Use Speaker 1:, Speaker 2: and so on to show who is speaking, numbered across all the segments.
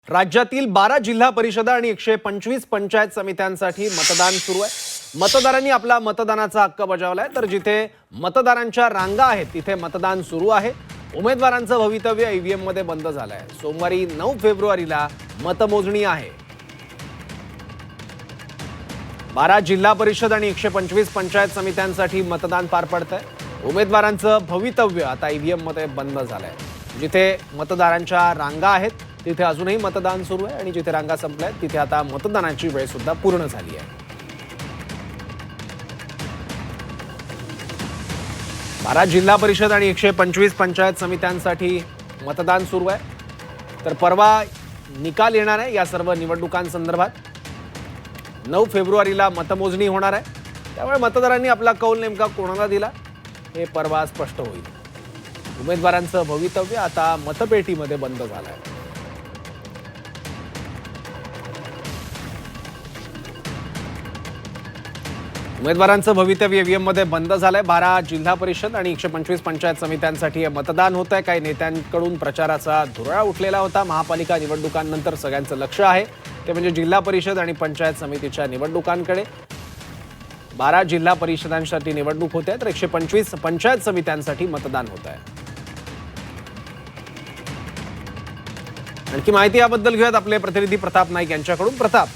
Speaker 1: राज्यातील 12 जिल्हा परिषदा आणि 125 पंचायत समित्यांसाठी मतदान सुरू आहे। मतदारांनी आपला मतदानाचा हक्क बजावलाय, तर जिथे मतदारांच्या रांगा आहेत तिथे मतदान सुरू आहे। उमेदवारांचं भवितव्य ईव्हीएम मध्ये बंद झालंय। सोमवारी 9 फेब्रुवारीला मतमोजणी आहे। 12 जिल्हा परिषद आणि 125 पंचायत समित्यांसाठी मतदान पार पडतंय। उमेदवारांचं भवितव्य आता ईव्हीएम मध्ये बंद झालंय। जिथे मतदारांच्या रांगा आहेत तिथे अजूनही मतदान सुरू आहे आणि जिथे रांगा संपल्यात तिथे आता मतदानाची वेळ सुद्धा पूर्ण झाली आहे। 12 जिल्हा परिषद आणि 125 पंचायत समित्यांसाठी मतदान सुरू आहे। तर परवा निकाल येणार आहे या सर्व निवडणुकांसंदर्भात। 9 फेब्रुवारीला मतमोजणी होणार आहे, त्यामुळे मतदारांनी आपला कौल नेमका कोणाला दिला हे परवा स्पष्ट होईल। उमेदवारांचं भवितव्य आता मतपेटीमध्ये बंद झालं आहे। उमेदवारांचं भवितव्य ईव्हीएम मध्ये बंद झालंय। 12 जिल्हा परिषद आणि 125 पंचायत समित्यांसाठी मतदान होत आहे। काही नेत्यांकडून प्रचाराचा धुरळा उठलेला होता। महापालिका निवडणुकांनंतर सगळ्यांचं लक्ष आहे ते म्हणजे जिल्हा परिषद आणि पंचायत समितीच्या निवडणुकांकडे। 12 जिल्हा परिषदांसाठी निवडणूक होते, तर 125 पंचायत समित्यांसाठी मतदान होत आहे। आणखी माहिती याबद्दल घेऊयात आपले प्रतिनिधी प्रताप नाईक यांच्याकडून। प्रताप,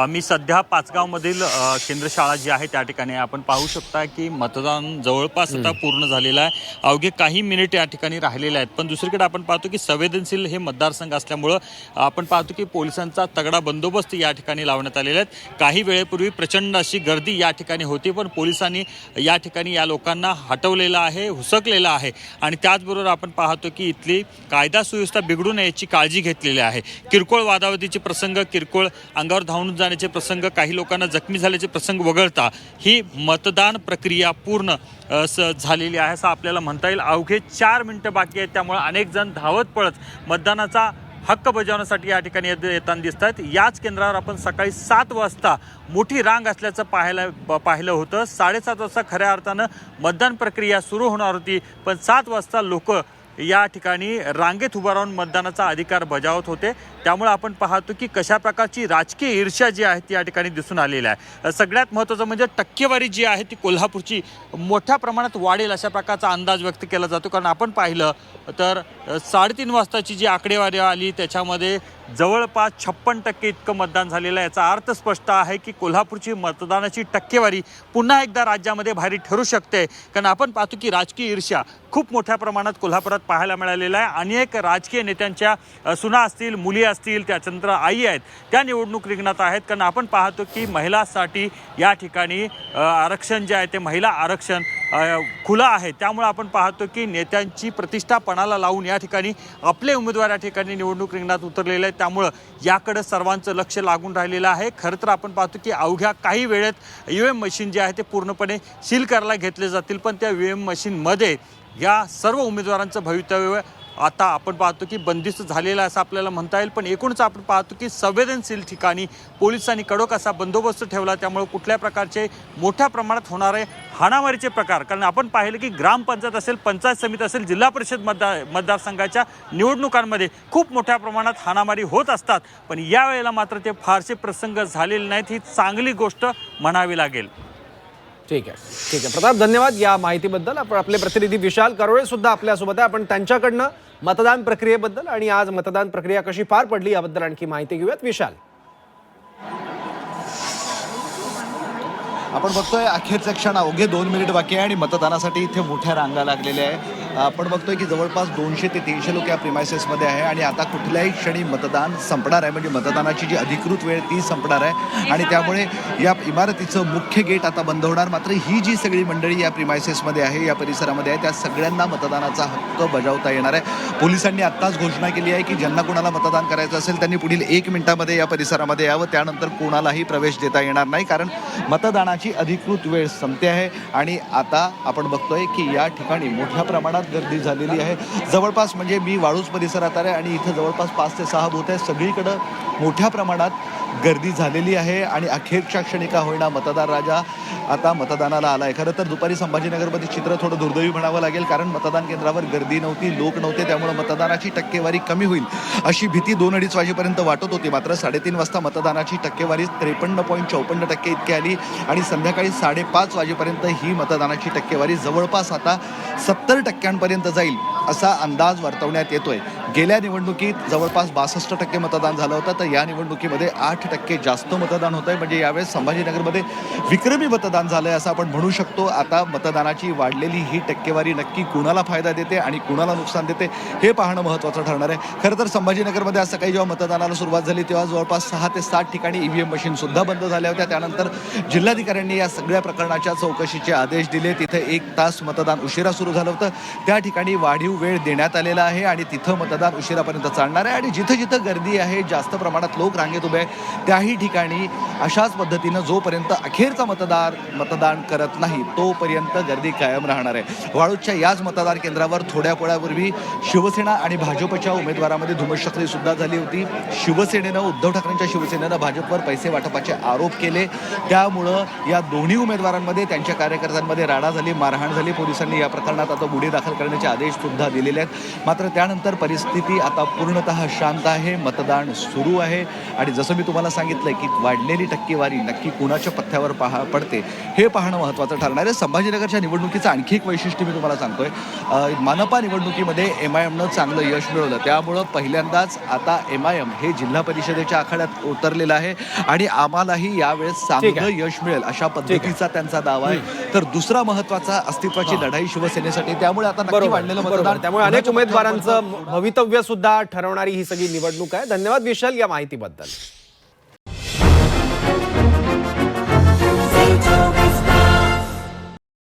Speaker 2: मी सध्या पाचगावमधील केंद्र शाळा जी आहे त्या ठिकाणी आपण पाहू शकता की मतदान जवळपास आता पूर्ण झालेलं आहे। अवघे काही मिनिट या ठिकाणी राहिलेले आहेत, पण दुसरीकडे आपण पाहतो की संवेदनशील हे मतदारसंघ असल्यामुळं आपण पाहतो की पोलिसांचा तगडा बंदोबस्त या ठिकाणी लावण्यात आलेला आहे। काही वेळेपूर्वी प्रचंड अशी गर्दी या ठिकाणी होती, पण पोलिसांनी या ठिकाणी या लोकांना हटवलेलं आहे, हुसकलेलं आहे आणि त्याचबरोबर आपण पाहतो की इथली कायदा सुव्यवस्था बिघडू नये याची काळजी घेतलेली आहे। किरकोळ वादावादीचे प्रसंग, किरकोळ अंगावर धावून जाण्याचे प्रसंग, काही लोकांना जखमी झाल्याचे प्रसंग वगळता ही मतदान प्रक्रिया पूर्ण झालेली आहे असं आपल्याला म्हणता येईल। अवघे 4 मिनिटं बाकी आहेत, त्यामुळे अनेक जण धावत पळत मतदानाचा हक्क बजावण्यासाठी या ठिकाणी येताना दिसत आहेत। याच केंद्रावर आपण सकाळी 7 वाजता मोठी रांग असल्याचं पाहिलं होतं। 7:30 वाजता खऱ्या अर्थानं मतदान प्रक्रिया सुरू होणार होती, पण 7 वाजता लोक या ठिकाणी रांगेत उभा राहून मतदानाचा अधिकार बजावत होते। त्यामुळे आपण पाहतो की कशा प्रकारची राजकीय ईर्ष्या जी आहे ती या ठिकाणी दिसून आलेली आहे। सगळ्यात महत्त्वाचं म्हणजे टक्केवारी जी आहे ती कोल्हापूरची मोठ्या प्रमाणात वाढेल अशा प्रकारचा अंदाज व्यक्त केला जातो। कारण आपण पाहिलं तर 3:30 वाजताची जी आकडेवारी आली त्याच्यामध्ये जवळपास 56% इतकं मतदान झालेलं आहे। याचा अर्थ स्पष्ट आहे की कोल्हापूरची मतदानाची टक्केवारी पुन्हा एकदा राज्यामध्ये भारी ठरू शकते। कारण आपण पाहतो की राजकीय ईर्ष्या खूप मोठ्या प्रमाणात कोल्हापुरात पाहायला मिळालेला आहे। अनेक राजकीय नेत्यांच्या सुना असतील, मुली असतील, त्याच्यानंतर आई आहेत, त्या निवडणूक रिंगणात आहेत। कारण आपण पाहतो की महिलांसाठी या ठिकाणी आरक्षण जे आहे ते महिला आरक्षण खुलं आहे। त्यामुळे आपण पाहतो की नेत्यांची प्रतिष्ठा पणाला लावून या ठिकाणी आपले उमेदवार या ठिकाणी निवडणूक रिंगणात उतरलेले आहेत। त्यामुळं याकडे सर्वांचं लक्ष लागून राहिलेलं आहे। खरं तर आपण पाहतो की अवघ्या काही वेळेत ईव्हीएम मशीन जे आहे ते पूर्णपणे सील करायला घेतले जातील, पण त्या ईव्हीएम मशीनमध्ये या सर्व उमेदवारांचं भवितव्य आता आपण पाहतो की बंदिस्त झालेला असं आपल्याला म्हणता येईल। पण एकूणच आपण पाहतो की संवेदनशील ठिकाणी पोलिसांनी कडक असा बंदोबस्त ठेवला, त्यामुळे कुठल्या प्रकारचे मोठ्या प्रमाणात होणारे हाणामारीचे प्रकार, कारण आपण पाहिलं की ग्रामपंचायत असेल, पंचायत समिती असेल, जिल्हा परिषद मतदारसंघाच्या निवडणुकांमध्ये खूप मोठ्या प्रमाणात हाणामारी होत असतात, पण यावेळेला मात्र ते फारसे प्रसंग झालेले नाहीत। ही चांगली गोष्ट म्हणावी लागेल।
Speaker 1: ठीक आहे प्रताप, धन्यवाद या माहितीबद्दल। आपले प्रतिनिधी विशाल करोळे सुद्धा आपल्यासोबत आहे। आपण त्यांच्याकडनं मतदान प्रक्रियेबद्दल आणि आज मतदान प्रक्रिया कशी पार पडली याबद्दल आणखी माहिती घेऊयात। विशाल,
Speaker 3: आपण बघतोय अखेरचे क्षण, अवघे 2 मिनिट बाकी आहे आणि मतदानासाठी इथे मोठ्या रांगा लागलेल्या आहे। आपण बघतोय की जवळपास 200 ते 300 लोक या प्रिमायसेसमध्ये आहे आणि आता कुठल्याही क्षणी मतदान संपणार आहे, म्हणजे मतदानाची जी अधिकृत वेळ ती संपणार आहे आणि त्यामुळे या इमारतीचं मुख्य गेट आता बंद होणार। मात्र ही जी सगळी मंडळी या प्रिमायसेसमध्ये आहे, या परिसरामध्ये आहे, त्या सगळ्यांना मतदानाचा हक्क बजावता येणार आहे। पोलिसांनी आत्ताच घोषणा केली आहे की ज्यांना कोणाला मतदान करायचं असेल त्यांनी पुढील 1 मिनिटामध्ये या परिसरामध्ये यावं, त्यानंतर कोणालाही प्रवेश देता येणार नाही, कारण मतदानाची अधिकृत वेळ संपते आहे। आणि आता आपण बघतोय की या ठिकाणी मोठ्या प्रमाणात गर्दी झालेली आहे। जवळपास म्हणजे मी वाळूज परिसरात आहे आणि इथं जवळपास 5 ते 6 बूथ आहेत। सगळीकडं मोठ्या प्रमाणात गर्दी झालेली आहे आणि अखेरच्या क्षणी का होईना मतदार राजा आता मतदानाला आला आहे. खरं तर दुपारी संभाजीनगरमध्ये चित्र थोडं दुर्दैवी म्हणावं लागेल, कारण मतदान केंद्रावर गर्दी नव्हती, लोक नव्हते, त्यामुळे मतदानाची टक्केवारी कमी होईल अशी भीती 2-2:30 वाजेपर्यंत वाटत होती. मात्र 3:30 वाजता मतदानाची टक्केवारी 53.54% इतकी आली आणि संध्याकाळी 5:30 वाजेपर्यंत ही मतदानाची टक्केवारी जवळपास आता 70% जाईल असा अंदाज वर्तवण्यात येतोय. गेल्या निवडणुकीत जवळपास 62% मतदान झालं होतं, तर या निवडणुकीमध्ये 8% जास्त मतदान होत आहे. म्हणजे यावेळेस संभाजीनगरमध्ये विक्रमी मतदान झालंय असं आपण म्हणू शकतो. आता मतदानाची वाढलेली ही टक्केवारी नक्की कुणाला फायदा देते आणि कुणाला नुकसान देते हे पाहणं महत्त्वाचं ठरणार आहे. खरं तर संभाजीनगरमध्ये आज सकाळी जेव्हा मतदानाला सुरुवात झाली तेव्हा जवळपास 6 ते 7 ठिकाणी ईव्हीएम मशीन सुद्धा बंद झाल्या होत्या. त्यानंतर जिल्हाधिकाऱ्यांनी या सगळ्या प्रकरणाच्या चौकशीचे आदेश दिले. तिथे 1 तास मतदान उशिरा सुरू झालं होतं, त्या ठिकाणी वाढीव वेळ देण्यात आलेला आहे आणि तिथं मतदान उशिरापर्यंत चालणार आहे. आणि जिथं जिथं गर्दी आहे, जास्त प्रमाणात लोक रांगेत उभे आहे, त्याही ठिकाणी अशाच पद्धतीनं जोपर्यंत अखेरचा मतदान करत नाही तोपर्यंत गर्दी कायम राहणार आहे. वाळूजच्या याच मतदार केंद्रावर थोड्या वेळापूर्वी शिवसेना आणि भाजपच्या उमेदवारामध्ये धुमश्चक्री सुद्धा झाली होती. शिवसेनेनं, उद्धव ठाकरेंच्या शिवसेनेनं भाजपवर पैसे वाटपाचे आरोप केले, त्यामुळं या दोन्ही उमेदवारांमध्ये, त्यांच्या कार्यकर्त्यांमध्ये राडा झाली, मारहाण झाली. पोलिसांनी या प्रकरणात आता गुन्हे दाखल करण्याचे आदेश सुद्धा दिलेले आहेत. मात्र त्यानंतर परिस्थिती आता पूर्णतः शांत आहे, मतदान सुरू आहे आणि जसं मी तुम्हाला सांगितलंय की वाढलेली टक्केवारी नक्की कुणाच्या पथ्यावर पडते हे पाहणं महत्त्वाचं ठरणार आहे. संभाजीनगरच्या निवडणुकीचं आणखी एक वैशिष्ट्य मी तुम्हाला सांगतोय. मनपा निवडणुकीमध्ये MIMनं चांगलं यश मिळवलं, त्यामुळं पहिल्यांदाच आता MIM हे जिल्हा परिषदेच्या आखाड्यात उतरलेलं आहे आणि आम्हालाही यावेळेस चांगलं यश मिळेल अशा पद्धतीचा त्यांचा दावा आहे. तर दुसरा महत्त्वाचा अस्तित्वाची लढाई शिवसेनेसाठी, त्यामुळे आता नक्की वाढलेलं मतदान,
Speaker 1: त्यामुळे अनेक उमेदवारांचं भवितव्य सुद्धा ठरवणारी ही सगळी निवडणूक आहे. धन्यवाद विशाल या माहितीबद्दल.